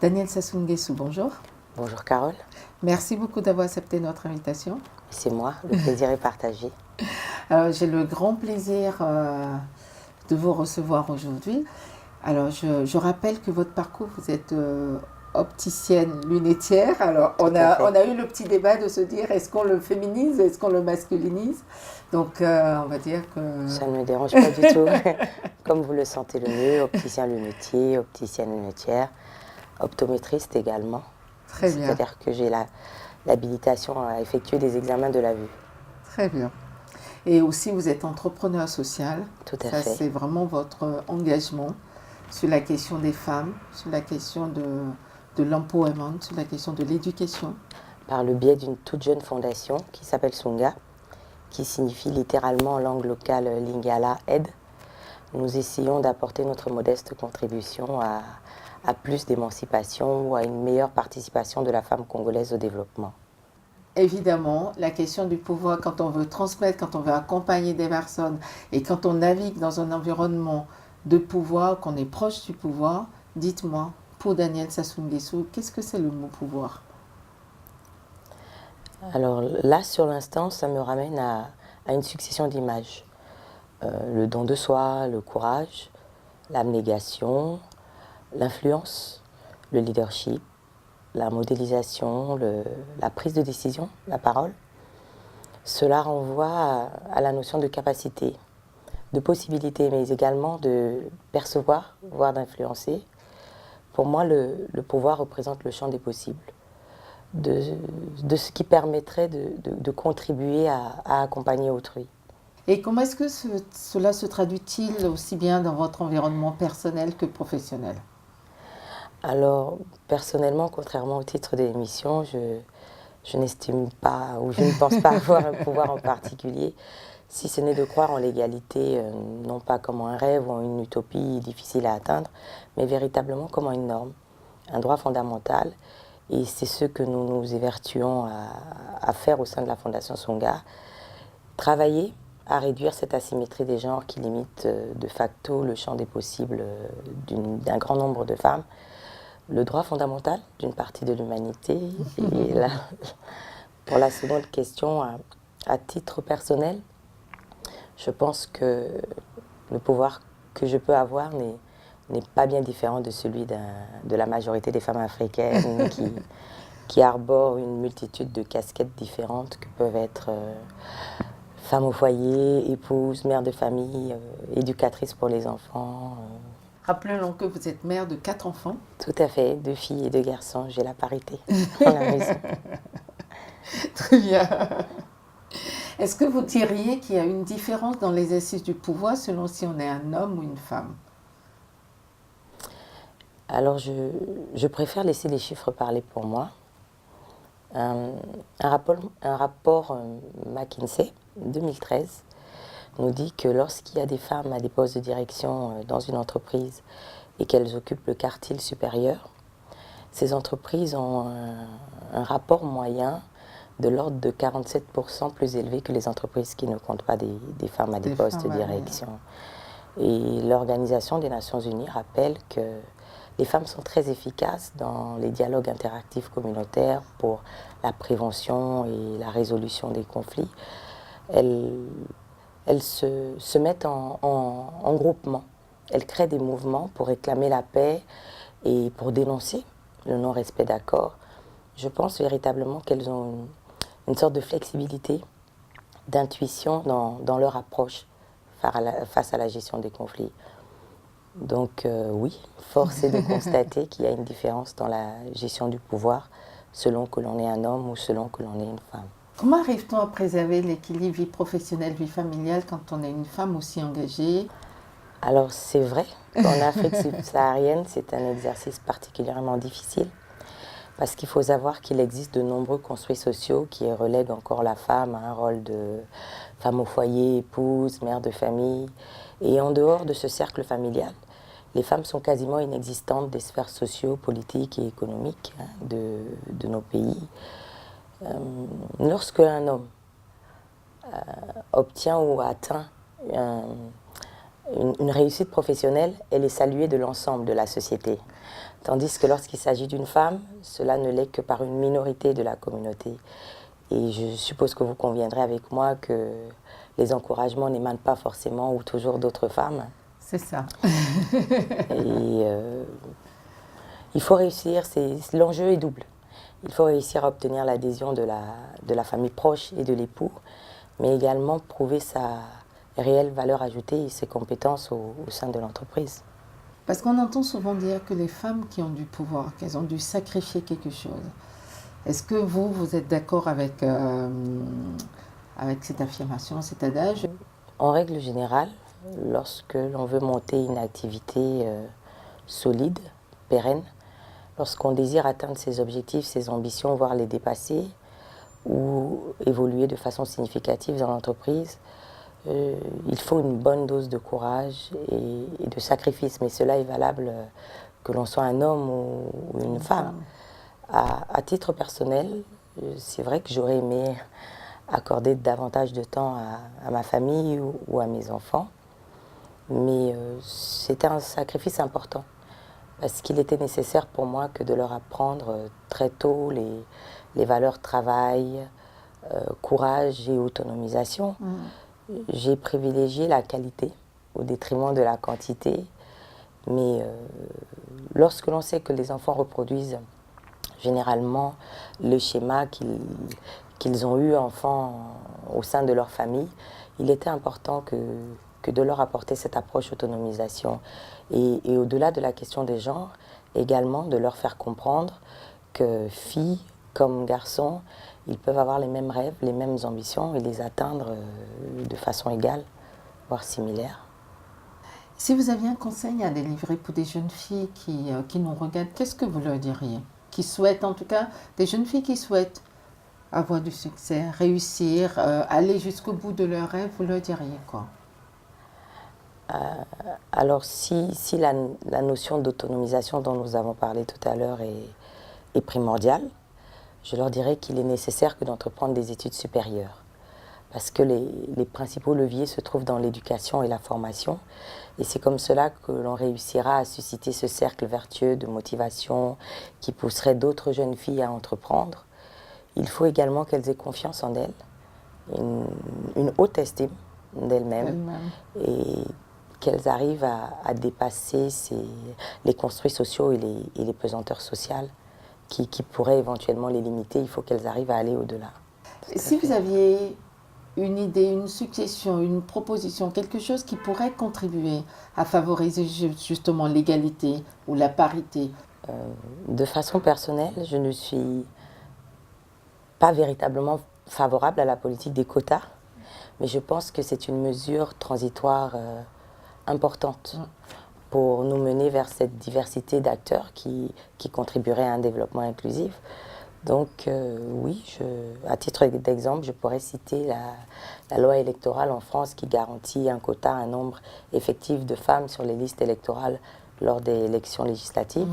Daniel Sassou Nguesso, bonjour. Bonjour Carole. Merci beaucoup d'avoir accepté notre invitation. C'est moi, le plaisir est partagé. J'ai le grand plaisir de vous recevoir aujourd'hui. Alors, je rappelle que votre parcours, vous êtes opticienne lunetière. Alors, on a eu le petit débat de se dire, est-ce qu'on le féminise, est-ce qu'on le masculinise? Donc, on va dire que... Ça ne me dérange pas du tout. Comme vous le sentez le mieux, opticien lunetier, opticienne lunetière, optométriste également. Très bien. C'est-à-dire que j'ai l'habilitation à effectuer des examens de la vue. Très bien. Et aussi, vous êtes entrepreneur social. Tout à Ça, fait. c'est vraiment votre engagement sur la question des femmes, sur la question de l'empowerment, sur la question de l'éducation. Par le biais d'une toute jeune fondation qui s'appelle Sunga, qui signifie littéralement en langue locale Lingala aide, nous essayons d'apporter notre modeste contribution à plus d'émancipation ou à une meilleure participation de la femme congolaise au développement. Évidemment, la question du pouvoir, quand on veut transmettre, quand on veut accompagner des personnes et quand on navigue dans un environnement de pouvoir, qu'on est proche du pouvoir, dites-moi, pour Daniel Sassou Nguesso, qu'est-ce que c'est le mot pouvoir? Alors là, sur l'instant, ça me ramène à une succession d'images. Le don de soi, le courage, l'abnégation, l'influence, le leadership, la modélisation, la prise de décision, la parole. Cela renvoie à la notion de capacité, de possibilité, mais également de percevoir, voire d'influencer. Pour moi, le pouvoir représente le champ des possibles, de ce qui permettrait de contribuer à accompagner autrui. Et comment est-ce que cela se traduit-il aussi bien dans votre environnement personnel que professionnel? Alors, personnellement, contrairement au titre de l'émission, je n'estime pas ou je ne pense pas avoir un pouvoir en particulier, si ce n'est de croire en l'égalité, non pas comme un rêve ou une utopie difficile à atteindre, mais véritablement comme une norme, un droit fondamental. Et c'est ce que nous nous évertuons à faire au sein de la Fondation Sunga, travailler à réduire cette asymétrie des genres qui limite de facto le champ des possibles d'un grand nombre de femmes, le droit fondamental d'une partie de l'humanité. Et là, pour la seconde question, à titre personnel, je pense que le pouvoir que je peux avoir n'est pas bien différent de celui de la majorité des femmes africaines qui arborent une multitude de casquettes différentes que peuvent être femme au foyer, épouse, mère de famille, éducatrice pour les enfants. Rappelons que vous êtes mère de 4 enfants. Tout à fait, 2 filles et 2 garçons, j'ai la parité dans la maison. Très bien. Est-ce que vous diriez qu'il y a une différence dans l'exercice du pouvoir selon si on est un homme ou une femme? Alors je préfère laisser les chiffres parler pour moi. Un rapport McKinsey 2013 nous dit que lorsqu'il y a des femmes à des postes de direction dans une entreprise et qu'elles occupent le quartile supérieur, ces entreprises ont un rapport moyen de l'ordre de 47% plus élevé que les entreprises qui ne comptent pas des femmes à des postes de direction. Et l'Organisation des Nations Unies rappelle que les femmes sont très efficaces dans les dialogues interactifs communautaires pour la prévention et la résolution des conflits. Elles se mettent en groupement. Elles créent des mouvements pour réclamer la paix et pour dénoncer le non-respect d'accords. Je pense véritablement qu'elles ont une sorte de flexibilité, d'intuition dans leur approche face à la gestion des conflits. Donc oui, force est de constater qu'il y a une différence dans la gestion du pouvoir selon que l'on est un homme ou selon que l'on est une femme. Comment arrive-t-on à préserver l'équilibre vie professionnelle, vie familiale quand on est une femme aussi engagée? Alors c'est vrai qu'en Afrique subsaharienne, c'est un exercice particulièrement difficile parce qu'il faut savoir qu'il existe de nombreux construits sociaux qui relèguent encore la femme à un rôle de femme au foyer, épouse, mère de famille. Et en dehors de ce cercle familial, les femmes sont quasiment inexistantes des sphères sociaux, politiques et économiques de nos pays. Lorsque un homme obtient ou atteint une réussite professionnelle, elle est saluée de l'ensemble de la société. Tandis que lorsqu'il s'agit d'une femme, cela ne l'est que par une minorité de la communauté. Et je suppose que vous conviendrez avec moi que les encouragements n'émanent pas forcément ou toujours d'autres femmes. C'est ça. Et il faut réussir, l'enjeu est double. Il faut réussir à obtenir l'adhésion de la famille proche et de l'époux, mais également prouver sa réelle valeur ajoutée et ses compétences au sein de l'entreprise. Parce qu'on entend souvent dire que les femmes qui ont du pouvoir, qu'elles ont dû sacrifier quelque chose. Est-ce que vous êtes d'accord avec cette affirmation, cet adage? En règle générale, lorsque l'on veut monter une activité solide, pérenne, lorsqu'on désire atteindre ses objectifs, ses ambitions, voire les dépasser, ou évoluer de façon significative dans l'entreprise, il faut une bonne dose de courage et de sacrifice. Mais cela est valable que l'on soit un homme ou une femme. À titre personnel, c'est vrai que j'aurais aimé accorder davantage de temps à ma famille ou à mes enfants. Mais c'était un sacrifice important. Parce qu'il était nécessaire pour moi que de leur apprendre très tôt les valeurs travail, courage et autonomisation. J'ai privilégié la qualité au détriment de la quantité. Mais lorsque l'on sait que les enfants reproduisent généralement le schéma qu'ils ont eu enfant au sein de leur famille, il était important que de leur apporter cette approche autonomisation. Et au-delà de la question des genres, également de leur faire comprendre que filles comme garçons, ils peuvent avoir les mêmes rêves, les mêmes ambitions et les atteindre de façon égale, voire similaire. Si vous aviez un conseil à délivrer pour des jeunes filles qui nous regardent, qu'est-ce que vous leur diriez? Qui souhaitent, en tout cas, des jeunes filles qui souhaitent avoir du succès, réussir, aller jusqu'au bout de leurs rêves, vous leur diriez quoi? Alors si la notion d'autonomisation dont nous avons parlé tout à l'heure est primordiale, je leur dirais qu'il est nécessaire que d'entreprendre des études supérieures. Parce que les principaux leviers se trouvent dans l'éducation et la formation. Et c'est comme cela que l'on réussira à susciter ce cercle vertueux de motivation qui pousserait d'autres jeunes filles à entreprendre. Il faut également qu'elles aient confiance en elles, une haute estime d'elles-mêmes et qu'elles arrivent à dépasser les construits sociaux et les pesanteurs sociales qui pourraient éventuellement les limiter. Il faut qu'elles arrivent à aller au-delà. Si vous aviez une idée, une suggestion, une proposition, quelque chose qui pourrait contribuer à favoriser justement l'égalité ou la parité? De façon personnelle, je ne suis pas véritablement favorable à la politique des quotas, mais je pense que c'est une mesure transitoire importante pour nous mener vers cette diversité d'acteurs qui contribuerait à un développement inclusif. Donc oui, à titre d'exemple, je pourrais citer la loi électorale en France qui garantit un quota, un nombre effectif de femmes sur les listes électorales lors des élections législatives.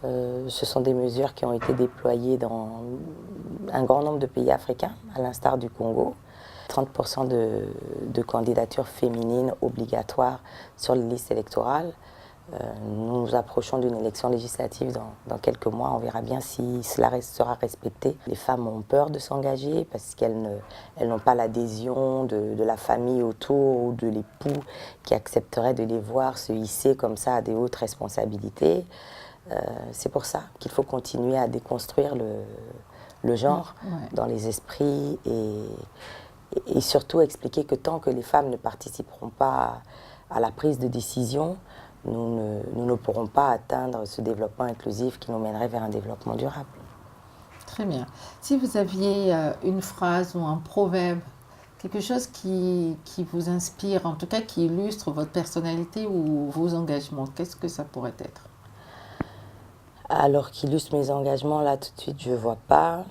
Ce sont des mesures qui ont été déployées dans un grand nombre de pays africains, à l'instar du Congo. 30% de candidatures féminines obligatoires sur les listes électorales. Nous nous approchons d'une élection législative dans quelques mois. On verra bien si cela sera respecté. Les femmes ont peur de s'engager parce qu'elles n'ont pas l'adhésion de la famille autour ou de l'époux qui accepterait de les voir se hisser comme ça à des hautes responsabilités. C'est pour ça qu'il faut continuer à déconstruire le genre dans les esprits et surtout expliquer que tant que les femmes ne participeront pas à la prise de décision, nous ne pourrons pas atteindre ce développement inclusif qui nous mènerait vers un développement durable. Très bien. Si vous aviez une phrase ou un proverbe, quelque chose qui vous inspire, en tout cas qui illustre votre personnalité ou vos engagements, qu'est-ce que ça pourrait être? Alors, qui illustre mes engagements, là, tout de suite, je ne vois pas,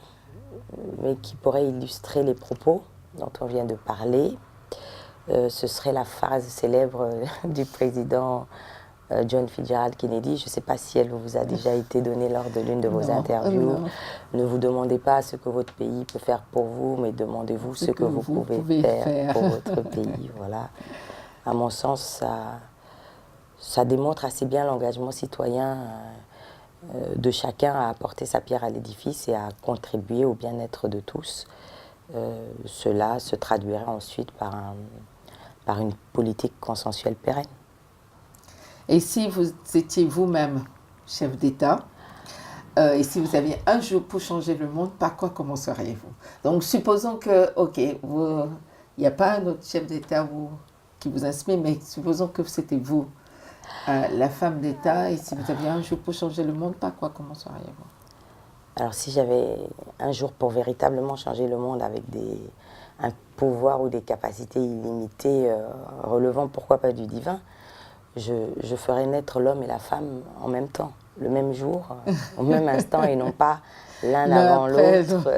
mais qui pourrait illustrer les propos dont on vient de parler. Ce serait la phrase célèbre du président John Fitzgerald Kennedy. Je ne sais pas si elle vous a déjà été donnée lors de l'une de vos interviews. Ne vous demandez pas ce que votre pays peut faire pour vous, mais demandez-vous ce que vous pouvez faire pour votre pays. Voilà. à mon sens, ça démontre assez bien l'engagement citoyen de chacun à apporter sa pierre à l'édifice et à contribuer au bien-être de tous. Cela se traduirait ensuite par une politique consensuelle pérenne. Et si vous étiez vous-même chef d'État, et si vous aviez un jour pour changer le monde, par quoi commenceriez-vous? Donc, supposons que, ok, il n'y a pas un autre chef d'État qui vous inspire, mais supposons que c'était vous, la femme d'État, et si vous aviez un jour pour changer le monde, par quoi commenceriez-vous? Alors, si j'avais un jour pour véritablement changer le monde avec un pouvoir ou des capacités illimitées relevant, pourquoi pas du divin, je ferais naître l'homme et la femme en même temps, le même jour, au même instant, et non pas l'un avant l'autre,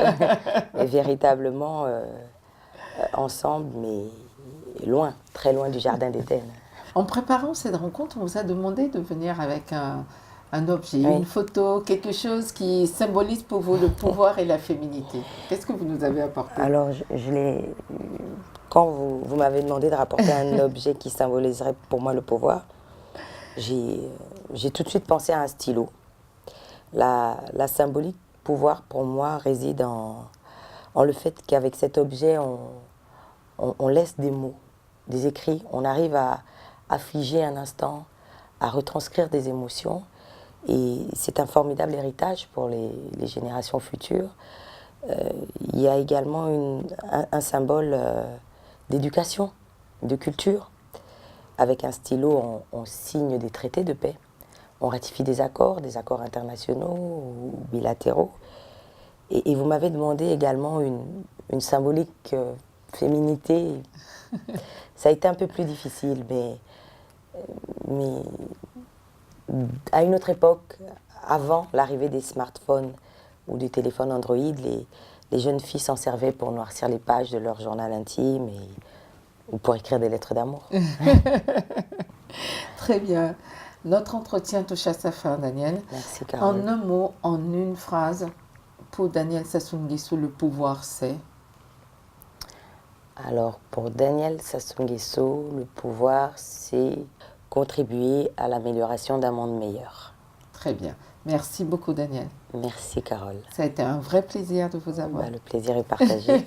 mais véritablement ensemble, mais loin, très loin du jardin d'Éden. En préparant cette rencontre, on vous a demandé de venir avec un objet, Oui. une photo, quelque chose qui symbolise pour vous le pouvoir et la féminité. Qu'est-ce que vous nous avez apporté? Alors, quand vous m'avez demandé de rapporter un objet qui symboliserait pour moi le pouvoir, j'ai tout de suite pensé à un stylo. La symbolique pouvoir pour moi réside en le fait qu'avec cet objet, on laisse des mots, des écrits, on arrive à figer un instant, à retranscrire des émotions. Et c'est un formidable héritage pour les générations futures. Il y a également un symbole d'éducation, de culture. Avec un stylo, on signe des traités de paix. On ratifie des accords internationaux ou bilatéraux. Et vous m'avez demandé également une symbolique féminité. Ça a été un peu plus difficile, mais à une autre époque, avant l'arrivée des smartphones ou du téléphone Android, les jeunes filles s'en servaient pour noircir les pages de leur journal intime ou pour écrire des lettres d'amour. Très bien. Notre entretien touche à sa fin, Daniel. Merci, Carole. En un mot, en une phrase, pour Daniel Sassou Nguesso, le pouvoir c'est? Alors, pour Daniel Sassou Nguesso, le pouvoir, c'est contribuer à l'amélioration d'un monde meilleur. Très bien. Merci beaucoup, Daniel. Merci, Carole. Ça a été un vrai plaisir de vous avoir. Le plaisir est partagé.